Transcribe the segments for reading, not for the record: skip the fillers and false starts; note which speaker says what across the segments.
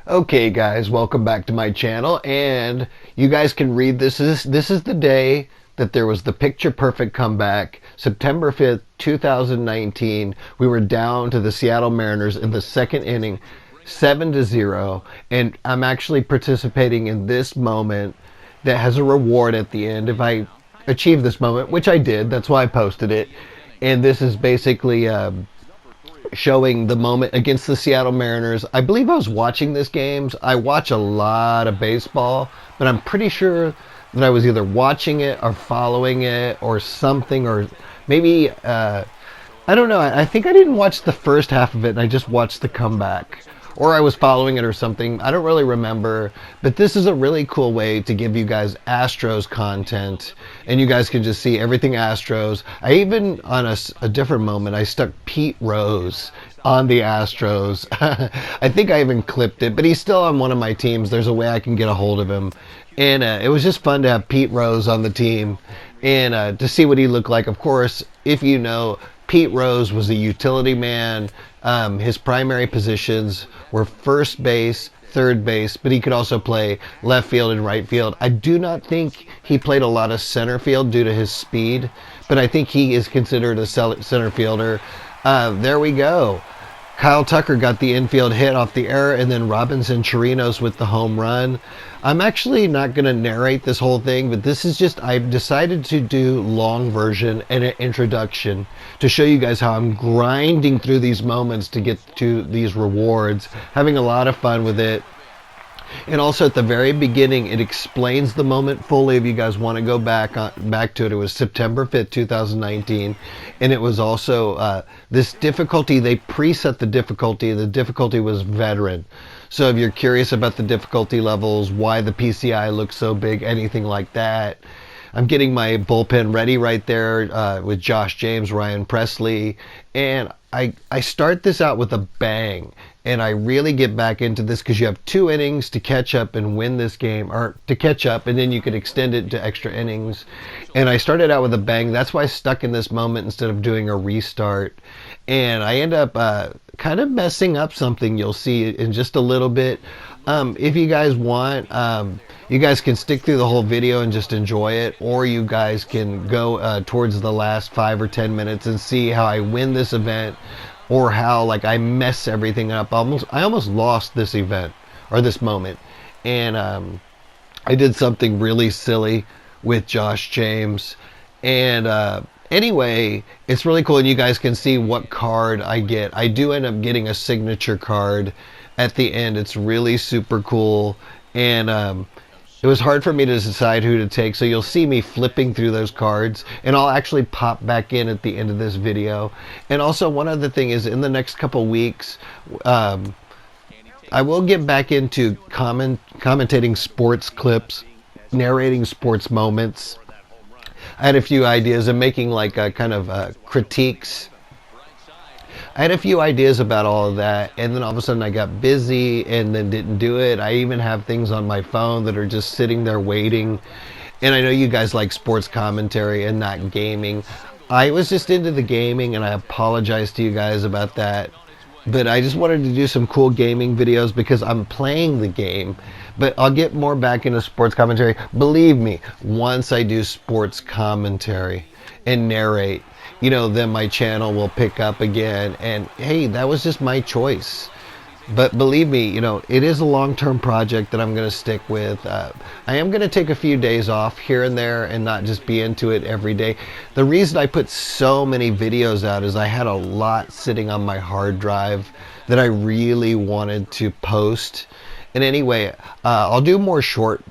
Speaker 1: Okay, guys, welcome back to my channel, and you guys can read this is the day that there was the picture perfect comeback. September 5th, 2019. We were down to the Seattle Mariners in the second inning, 7-0, and I'm actually participating in this moment that has a reward at the end if I achieve this moment, which I did. That's why I posted it. And this is basically showing the moment against the Seattle Mariners. I believe I was watching this game. I watch a lot of baseball, but I'm pretty sure that I was either watching it or following it or something, or maybe I don't know. I think I didn't watch the first half of it, and I just watched the comeback. Or I was following it or something. I don't really remember. But this is a really cool way to give you guys Astros content. And you guys can just see everything Astros. I even, on a different moment, I stuck Pete Rose on the Astros. I think I even clipped it. But he's still on one of my teams. There's a way I can get a hold of him. And it was just fun to have Pete Rose on the team. And to see what he looked like. Of course, if you know, Pete Rose was a utility man. His primary positions were first base, third base, but he could also play left field and right field. I do not think he played a lot of center field due to his speed, but I think he is considered a center fielder. There we go. Kyle Tucker got the infield hit off the error, and then Robinson Chirinos with the home run. I'm actually not going to narrate this whole thing, but this is just, I've decided to do long version and an introduction to show you guys how I'm grinding through these moments to get to these rewards, having a lot of fun with it. And also at the very beginning, it explains the moment fully. If you guys want to go back to it, it was September 5th, 2019, and it was also this difficulty. They preset the difficulty. The difficulty was veteran. So if you're curious about the difficulty levels, why the PCI looks so big, anything like that, I'm getting my bullpen ready right there with Josh James, Ryan Presley, and I start this out with a bang, and I really get back into this because you have 2 innings to catch up and win this game, or to catch up, and then you could extend it to extra innings. And I started out with a bang. That's why I stuck in this moment instead of doing a restart. And I end up kind of messing up something you'll see in just a little bit. If you guys want, you guys can stick through the whole video and just enjoy it, or you guys can go towards the last 5 or 10 minutes and see how I win this event, or how like I mess everything up. I almost lost this event or this moment, and I did something really silly with Josh James, and anyway, it's really cool, and you guys can see what card I get. I do end up getting a signature card at the end. It's really super cool, and it was hard for me to decide who to take, so you'll see me flipping through those cards, and I'll actually pop back in at the end of this video. And also, one other thing is, in the next couple weeks, I will get back into commentating sports clips, narrating sports moments. I had a few ideas of making like a kind of critiques. I had a few ideas about all of that, and then all of a sudden I got busy and then didn't do it. I even have things on my phone that are just sitting there waiting. And I know you guys like sports commentary and not gaming. I was just into the gaming, and I apologize to you guys about that. But I just wanted to do some cool gaming videos because I'm playing the game. But I'll get more back into sports commentary. Believe me, once I do sports commentary and narrate, you know, then my channel will pick up again. And hey, that was just my choice. But believe me, you know, it is a long-term project that I'm going to stick with. I am going to take a few days off here and there and not just be into it every day. The reason I put so many videos out is I had a lot sitting on my hard drive that I really wanted to post. And anyway, I'll do more short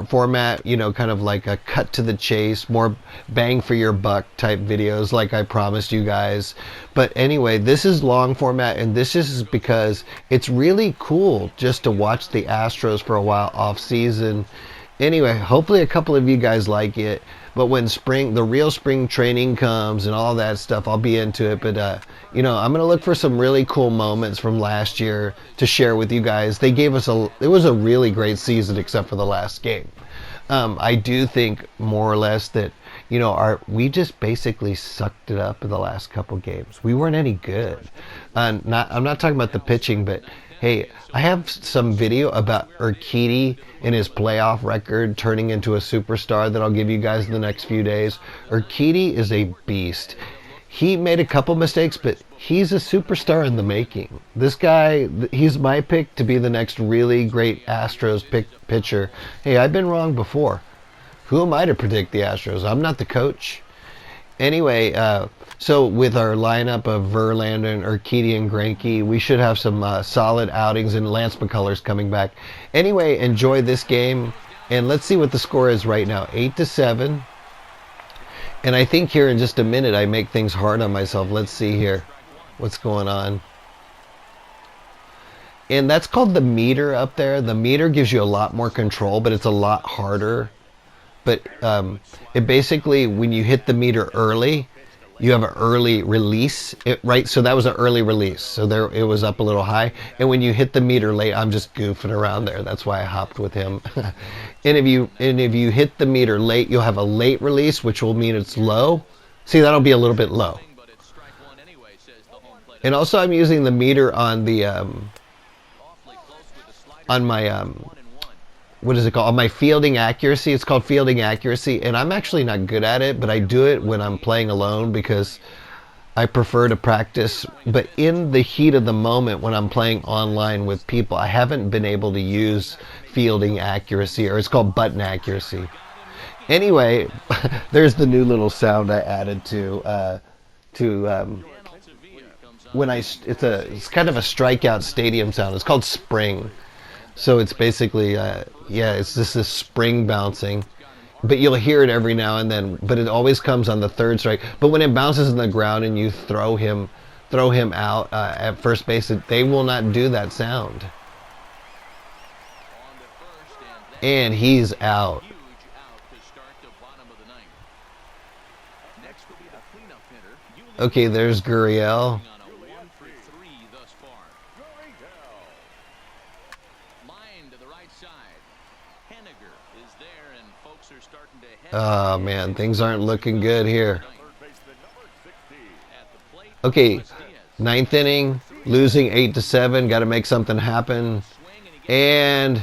Speaker 1: format, you know, kind of like a cut to the chase, more bang for your buck type videos like I promised you guys. But anyway, this is long format, and this is because it's really cool just to watch the Astros for a while off season. Anyway, hopefully a couple of you guys like it. But when the real spring training comes and all that stuff, I'll be into it. But, you know, I'm going to look for some really cool moments from last year to share with you guys. They gave us it was a really great season except for the last game. I do think more or less that, you know, we just basically sucked it up in the last couple games. We weren't any good. I'm not talking about the pitching, but Hey, I have some video about Urquidy and his playoff record turning into a superstar that I'll give you guys in the next few days. Urquidy is a beast. He made a couple mistakes, but he's a superstar in the making. This guy, he's my pick to be the next really great Astros pitcher. Hey, I've been wrong before. Who am I to predict the Astros? I'm not the coach. Anyway, so with our lineup of Verlander and Urquidy and Greinke, we should have some solid outings, and Lance McCullers coming back. Anyway, enjoy this game, and let's see what the score is right now. 8-7. And I think here in just a minute I make things hard on myself. Let's see here what's going on. And that's called the meter up there. The meter gives you a lot more control, but it's a lot harder. But it basically, when you hit the meter early, you have an early release, right? So that was an early release. So there, it was up a little high. And when you hit the meter late, I'm just goofing around there. That's why I hopped with him. And if you hit the meter late, you'll have a late release, which will mean it's low. See, that'll be a little bit low. And also, I'm using the meter on the on my what is it called? On my fielding accuracy. It's called fielding accuracy, and I'm actually not good at it, but I do it when I'm playing alone because I prefer to practice. But in the heat of the moment when I'm playing online with people, I haven't been able to use fielding accuracy, or it's called button accuracy. Anyway, there's the new little sound I added to when it's kind of a strikeout stadium sound. It's called spring. So it's basically, it's just this spring bouncing. But you'll hear it every now and then. But it always comes on the third strike. But when it bounces in the ground and you throw him out at first base, they will not do that sound. And he's out. Okay, there's Gurriel. Oh man, things aren't looking good here. Okay, ninth inning, losing 8-7. Got to make something happen, and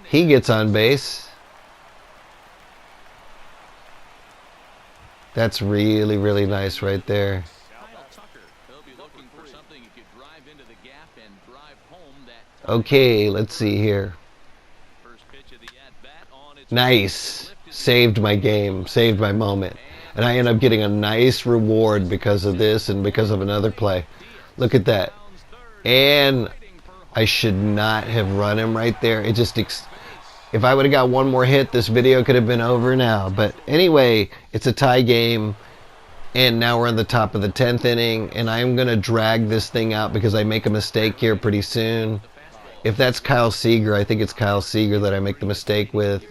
Speaker 1: he gets on base. That's really, really nice right there. Okay, let's see here. Nice. Saved my game, saved my moment. And I end up getting a nice reward because of this and because of another play. Look at that. And I should not have run him right there. It just, if I would have got one more hit, this video could have been over now. But anyway, it's a tie game. And now we're in the top of the 10th inning. And I'm going to drag this thing out because I make a mistake here pretty soon. If that's Kyle Seager, I think it's Kyle Seager that I make the mistake with.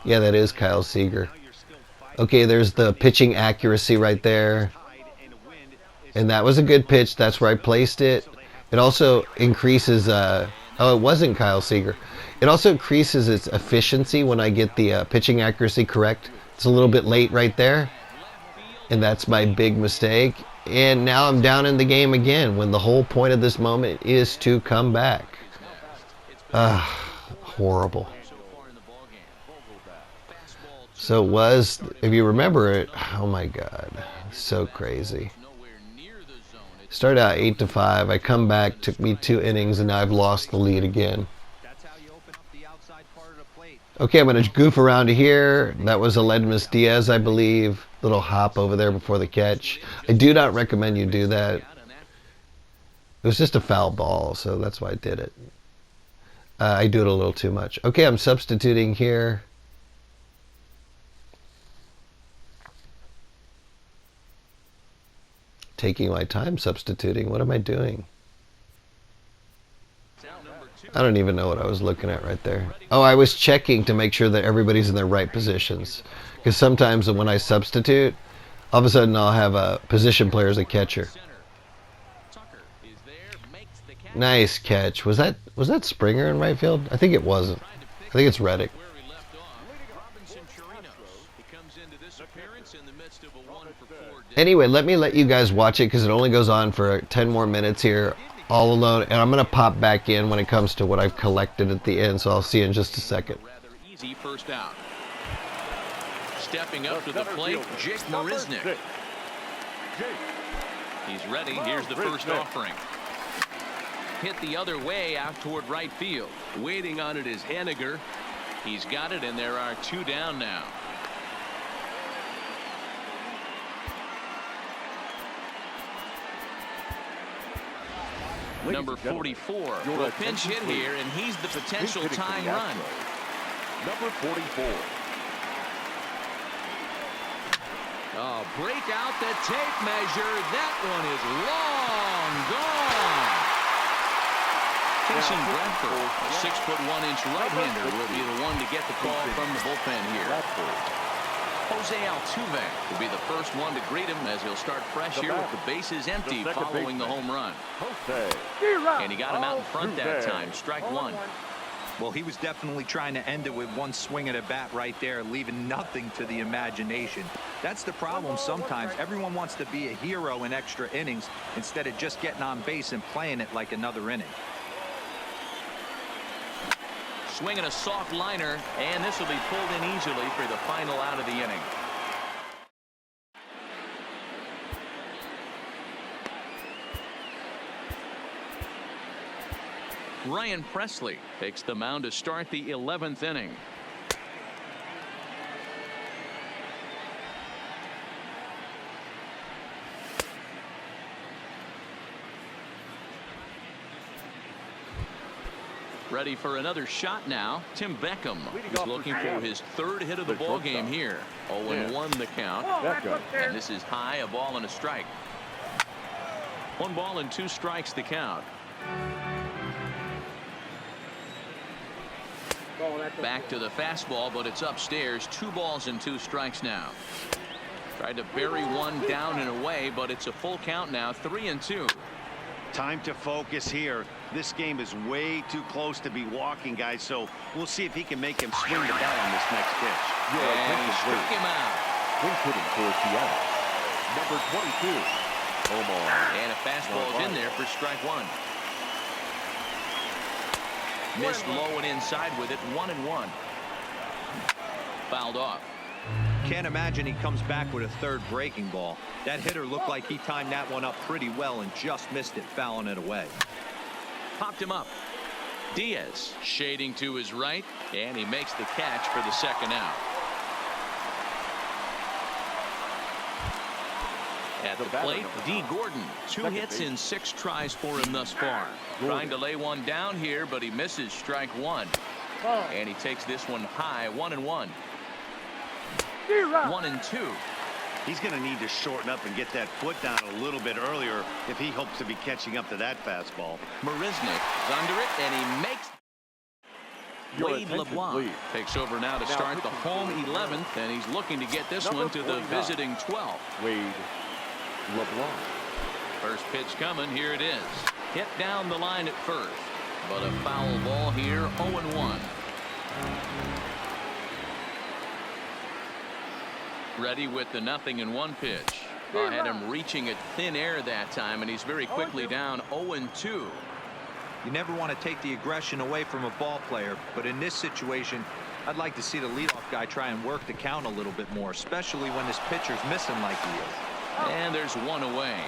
Speaker 1: Yeah, that is Kyle Seager. Okay, there's the pitching accuracy right there. And that was a good pitch. That's where I placed it. It also increases... it wasn't Kyle Seager. It also increases its efficiency when I get the pitching accuracy correct. It's a little bit late right there. And that's my big mistake. And now I'm down in the game again when the whole point of this moment is to come back. Horrible. So it was, if you remember it, oh my God, so crazy. Started out 8-5. I come back, took me 2 innings, and now I've lost the lead again. Okay, I'm going to goof around here. That was Aledmus Diaz, I believe. Little hop over there before the catch. I do not recommend you do that. It was just a foul ball, so that's why I did it. I do it a little too much. Okay, I'm substituting here. Taking my time substituting. What am I doing? I don't even know what I was looking at right there. Oh, I was checking to make sure that everybody's in their right positions. Because sometimes when I substitute, all of a sudden I'll have a position player as a catcher. Nice catch. Was that Springer in right field? I think it wasn't. I think it's Reddick. Anyway, let me let you guys watch it because it only goes on for 10 more minutes here. all alone, and I'm going to pop back in when it comes to what I've collected at the end, so I'll see you in just a second.
Speaker 2: Rather easy first out. Stepping up to the plate, Jake Marisnick. He's ready. Here's the first offering. Hit the other way out toward right field. Waiting on it is Henniger. He's got it, and there are 2 down now. Number 44 will pinch hit here, and he's the potential tying run.
Speaker 3: Number 44.
Speaker 2: Oh, break out the tape measure. That one is long gone. Casey Bradford, a 6'1" right-hander, will be the one to get the call from the bullpen here. Jose Altuve will be the first one to greet him as he'll start fresh here with the bases empty following the home run. And he got him out in front that time. Strike 1.
Speaker 4: Well, he was definitely trying to end it with one swing at a bat right there, leaving nothing to the imagination. That's the problem sometimes. Everyone wants to be a hero in extra innings instead of just getting on base and playing it like another inning.
Speaker 2: Swinging a soft liner, and this will be pulled in easily for the final out of the inning. Ryan Presley takes the mound to start the 11th inning. Ready for another shot now. Tim Beckham is looking for his 3rd hit of the ball game here. 0-1 the count. And this is high, a ball and a strike. 1 ball and 2 strikes the count. Back to the fastball, but it's upstairs. 2 balls and 2 strikes now. Tried to bury one down and away, but it's a full count now. 3-2.
Speaker 5: Time to focus here. This game is way too close to be walking, guys, so we'll see if he can make him swing the bat on this next pitch.
Speaker 2: And he struck him out.
Speaker 3: Swing hitting towards the out. Number 22, Omar.
Speaker 2: And a fastball is in there for strike 1. Missed low and inside with it. 1-1. Fouled off.
Speaker 4: Can't imagine he comes back with a 3rd breaking ball. That hitter looked like he timed that one up pretty well and just missed it, fouling it away.
Speaker 2: Popped him up. Diaz shading to his right, and he makes the catch for the 2nd out. At the plate, D. Gordon. 2 hits in 6 tries for him thus far. Trying to lay one down here, but he misses strike 1. And he takes this one high. 1-1. 1-2.
Speaker 5: He's going to need to shorten up and get that foot down a little bit earlier if he hopes to be catching up to that fastball.
Speaker 2: Marisnick is under it, and he makes. Wade LeBlanc takes over now to start the home 11th, and he's looking to get this one to the visiting 12th.
Speaker 3: Wade LeBlanc.
Speaker 2: First pitch coming. Here it is. Hit down the line at first, but a foul ball here. 0-1. Ready with the 0-1 pitch. I had him reaching at thin air that time, and he's very quickly down 0-2.
Speaker 4: You never want to take the aggression away from a ball player, but in this situation, I'd like to see the leadoff guy try and work the count a little bit more, especially when this pitcher's missing like he is.
Speaker 2: And there's 1 away.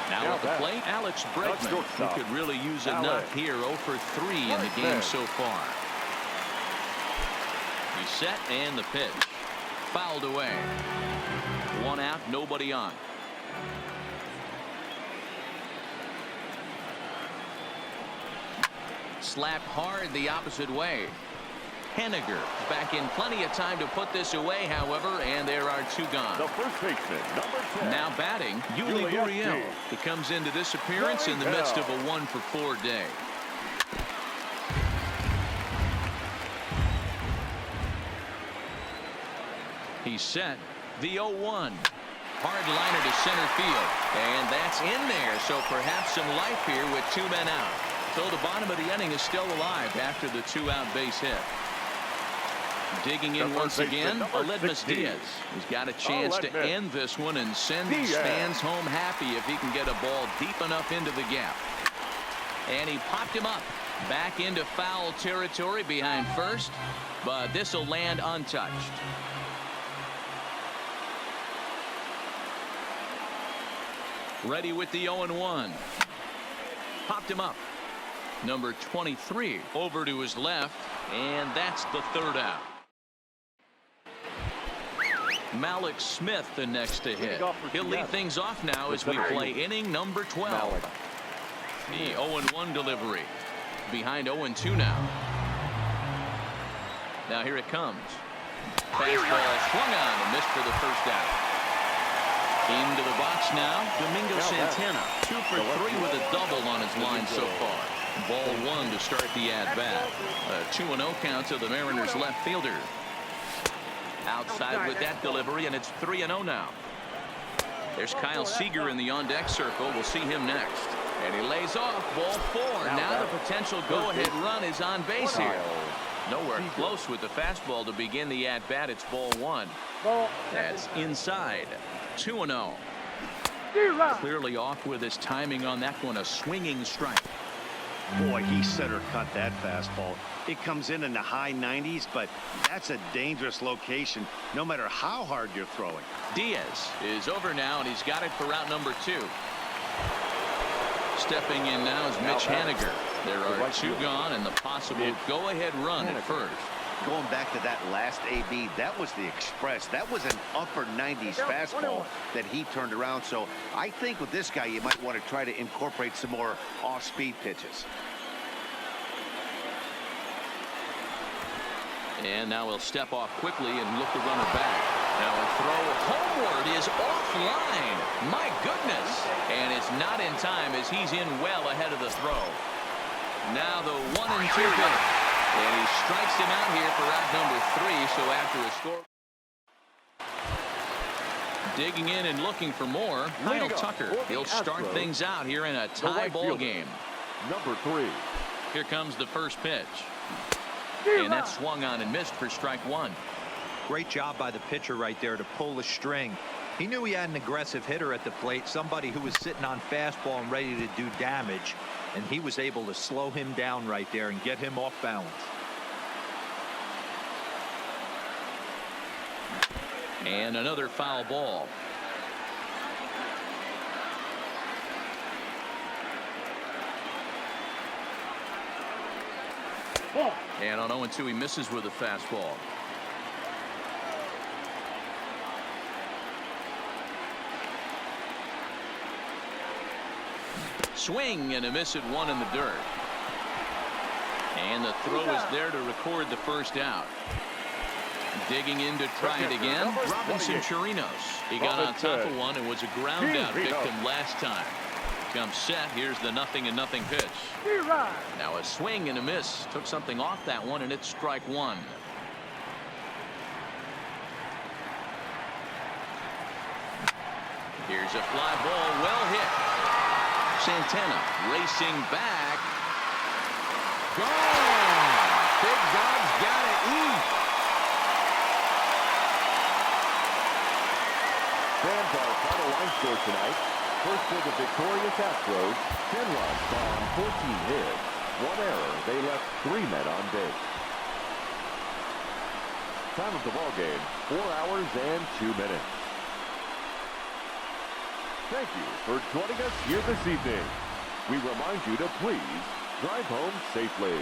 Speaker 2: Now at the plate, Alex Bregman, who could really use a knock here. 0 for 3 in the game so far. He's set, and the pitch. Fouled away. 1 out, nobody on. Slapped hard the opposite way. Henniger back in plenty of time to put this away, however, and there are 2 gone.
Speaker 3: The first baseman, number 10.
Speaker 2: Now batting, Yuli Gurriel. He comes into this appearance in the midst of a 1 for 4 day. He's set. The 0-1. Hard liner to center field. And that's in there. So perhaps some life here with 2 men out. So the bottom of the inning is still alive after the 2-out base hit. Digging in once again, Aledmus Diaz. He's got a chance to end this one and send these fans home happy if he can get a ball deep enough into the gap. And he popped him up back into foul territory behind first, but this will land untouched. Ready with the 0-1. Popped him up. Number 23 over to his left, and that's the third out. Malik Smith the next to hit. He'll lead things off now as we play inning number 12. The 0-1 delivery. Behind 0-2 now. Now here it comes. Fastball swung on and missed for the first out. Into the box now, Domingo Santana. 2 for 3 with a double on his line so far. Ball 1 to start the at-bat. A 2-0 count to the Mariners left fielder. Outside with that delivery, and it's 3-0 now. There's Kyle Seager in the on-deck circle. We'll see him next. And he lays off. Ball 4. Now the potential go-ahead run is on base here. Nowhere close with the fastball to begin the at-bat. It's ball 1. That's inside. 2-0. Clearly off with his timing on that one. A swinging strike.
Speaker 5: Boy, he center cut that fastball. It comes in the high 90s, but that's a dangerous location no matter how hard you're throwing.
Speaker 2: Diaz is over now, and he's got it for route number 2. Stepping in now is Mitch Haniger. There are 2 gone and the possible go-ahead run at first.
Speaker 5: Going back to that last AB, that was the express. That was an upper 90s fastball that he turned around. So I think with this guy, you might want to try to incorporate some more off-speed pitches.
Speaker 2: And now he'll step off quickly and look the runner back. Now a throw homeward is offline. My goodness. And it's not in time as he's in well ahead of the throw. Now the 1-2 pitch. And he strikes him out here for route number 3. So after a score. Digging in and looking for more, Kyle Tucker. He'll start things out here in a tie ball game.
Speaker 3: Number 3.
Speaker 2: Here comes the first pitch. And that swung on and missed for strike 1.
Speaker 4: Great job by the pitcher right there to pull the string. He knew he had an aggressive hitter at the plate, somebody who was sitting on fastball and ready to do damage, and he was able to slow him down right there and get him off balance.
Speaker 2: And another foul ball. And on 0-2 he misses with a fastball. Swing and a miss at 1 in the dirt. And the throw is there to record the first out. Digging in to try it again, Robinson Chirinos. He got on top of one and was a ground out victim last time. Comes set. Here's the 0-0 pitch. Now a swing and a miss. Took something off that one, and it's strike 1. Here's a fly ball, well hit. Santana racing back. Gone! Big Dog's got to eat.
Speaker 3: Fans our final line score tonight. First for the victorious Astros, 10 runs on 14 hits. 1 error. They left 3 men on base. Time of the ball game, 4 hours and 2 minutes. Thank you for joining us here this evening. We remind you to please drive home safely.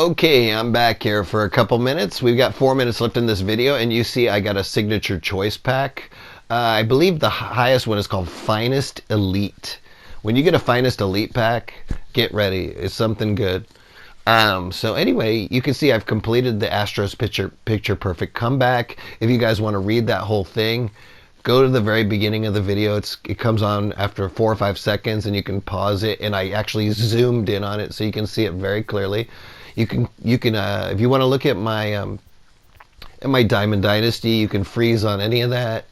Speaker 1: Okay, I'm back here for a couple minutes. We've got 4 minutes left in this video, and you see I got a signature choice pack. I believe the highest one is called Finest Elite. When you get a Finest Elite pack, get ready. It's something good. So anyway, you can see I've completed the Astros picture perfect comeback. If you guys want to read that whole thing, go to the very beginning of the video. It comes on after 4 or 5 seconds, and you can pause it. And I actually zoomed in on it so you can see it very clearly. You can if you want to look at my Diamond Dynasty, you can freeze on any of that.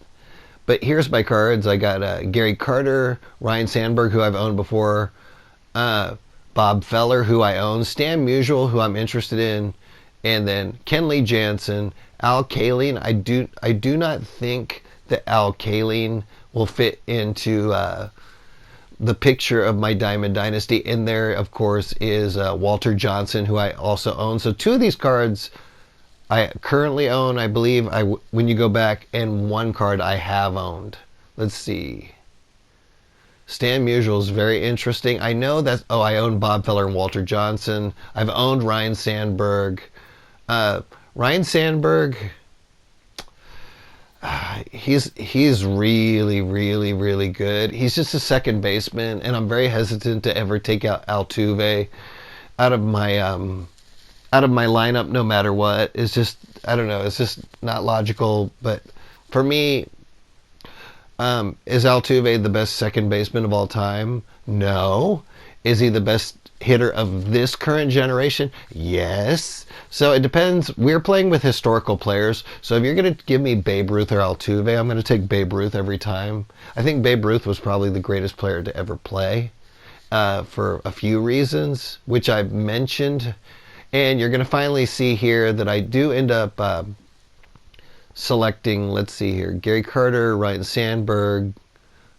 Speaker 1: But here's my cards. I got Gary Carter, Ryan Sandberg, who I've owned before, Bob Feller, who I own, Stan Musial, who I'm interested in, and then Kenley Jansen, Al Kaline. I do not think that Al Kaline will fit into the picture of my Diamond Dynasty. And there, of course, is Walter Johnson, who I also own. So 2 of these cards I currently own, I believe, when you go back, and 1 card I have owned. Let's see. Stan Musial is very interesting. I know that, I own Bob Feller and Walter Johnson. I've owned Ryan Sandberg. Ryan Sandberg, he's really, really, really good. He's just a second baseman, and I'm very hesitant to ever take out Altuve out of my lineup, no matter what. It's just, I don't know. It's just not logical. But for me, is Altuve the best second baseman of all time? No. Is he the best hitter of this current generation? Yes. So it depends. We're playing with historical players. So if you're going to give me Babe Ruth or Altuve, I'm going to take Babe Ruth every time. I think Babe Ruth was probably the greatest player to ever play for a few reasons, which I've mentioned. And you're going to finally see here that I do end up selecting, let's see here, Gary Carter, Ryan Sandberg,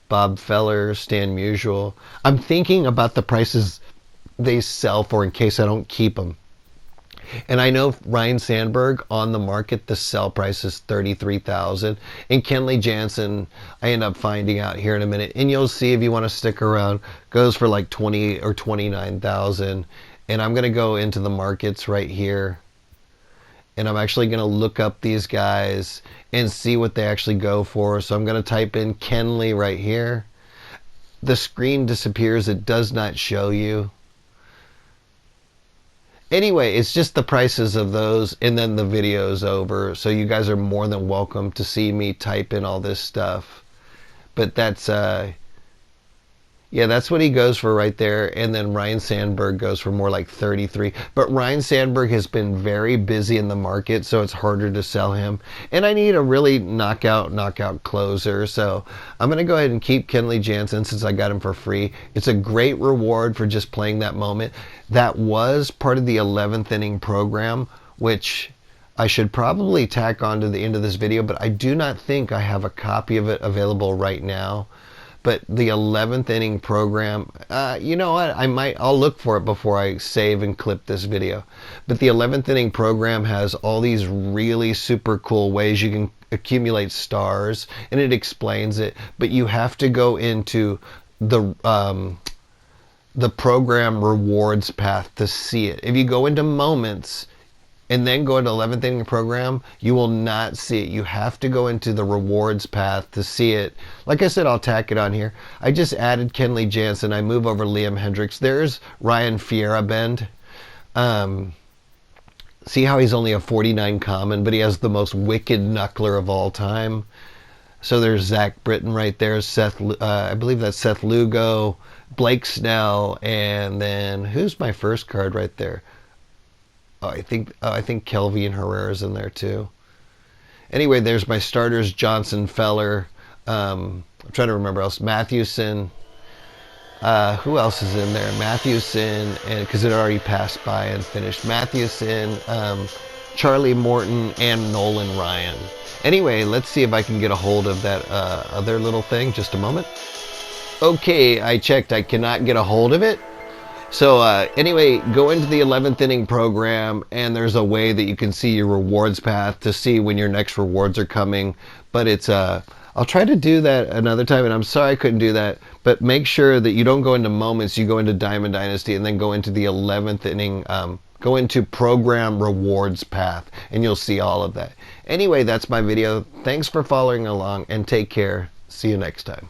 Speaker 1: Bob Feller, Stan Musial. I'm thinking about the prices they sell for in case I don't keep them. And I know Ryan Sandberg on the market, the sell price is $33,000. And Kenley Jansen, I end up finding out here in a minute, and you'll see if you want to stick around, goes for like $20,000 or $29,000. And I'm going to go into the markets right here, and I'm actually going to look up these guys and see what they actually go for. So I'm going to type in Kenley right here. The screen disappears. It does not show you. Anyway, it's just the prices of those, and then the video's over. So you guys are more than welcome to see me type in all this stuff. But that's yeah, that's what he goes for right there. And then Ryan Sandberg goes for more like 33. But Ryan Sandberg has been very busy in the market, so it's harder to sell him. And I need a really knockout closer. So I'm going to go ahead and keep Kenley Jansen since I got him for free. It's a great reward for just playing that moment. That was part of the 11th inning program, which I should probably tack on to the end of this video, but I do not think I have a copy of it available right now. But the 11th inning program, you know what? I'll look for it before I save and clip this video. But the 11th inning program has all these really super cool ways you can accumulate stars, and it explains it. But you have to go into the program rewards path to see it. If you go into moments and then go into 11th inning program, you will not see it. You have to go into the rewards path to see it. Like I said, I'll tack it on here. I just added Kenley Jansen. I move over Liam Hendricks. There's Ryan Fierabend. See how he's only a 49 common, but he has the most wicked knuckler of all time. So there's Zach Britton right there. I believe that's Seth Lugo, Blake Snell, and then who's my first card right there? I think Kelvin Herrera's in there too. Anyway, there's my starters: Johnson, Feller. I'm trying to remember else. Mathewson. Who else is in there? Mathewson, and because it already passed by and finished. Mathewson, Charlie Morton, and Nolan Ryan. Anyway, let's see if I can get a hold of that other little thing. Just a moment. Okay, I checked. I cannot get a hold of it. So anyway, go into the 11th inning program, and there's a way that you can see your rewards path to see when your next rewards are coming. But it's I'll try to do that another time, and I'm sorry I couldn't do that. But make sure that you don't go into moments, you go into Diamond Dynasty, and then go into the 11th inning Go into program rewards path and you'll see all of that. Anyway, that's my video. Thanks for following along and take care. See you next time.